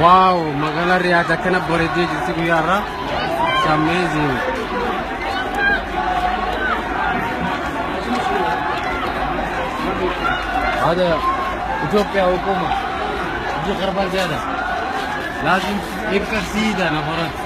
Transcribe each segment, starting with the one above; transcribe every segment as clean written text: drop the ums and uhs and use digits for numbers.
Wow, magala Riyadh kana bareedee jirti guyyaarra. It's amazing. هذا إثيوبيا حكومة دي خربان زيادة لازم يبقى سيدة نفرت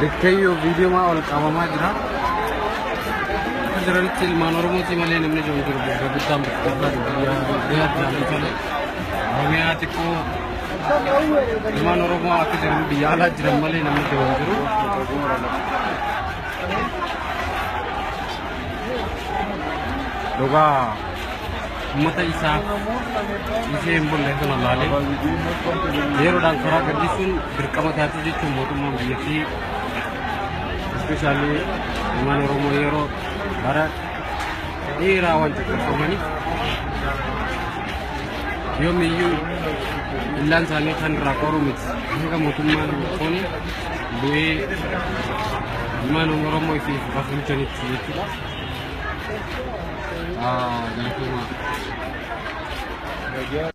देखिए वीडियो में और काम में जरा जरा चिल मानोरम से मले हमने जो इधर बुद्धाम दिया जाने चले हमें आज को मानोरम आके जरा दिया ला जरा मले हमने जो इधर लोगा मत इसा इसे इम्पोर्ट लेते ना लाले ये रोड अंकरा कर दी सुन berkamat hati je cuma tu mau biasi especially mana romo yero barat ini rawan cukup komani yo miyu ilan sani kan rakoru mit mereka mutuman koni dua mana romo itu pasal jenis itu jadi cuma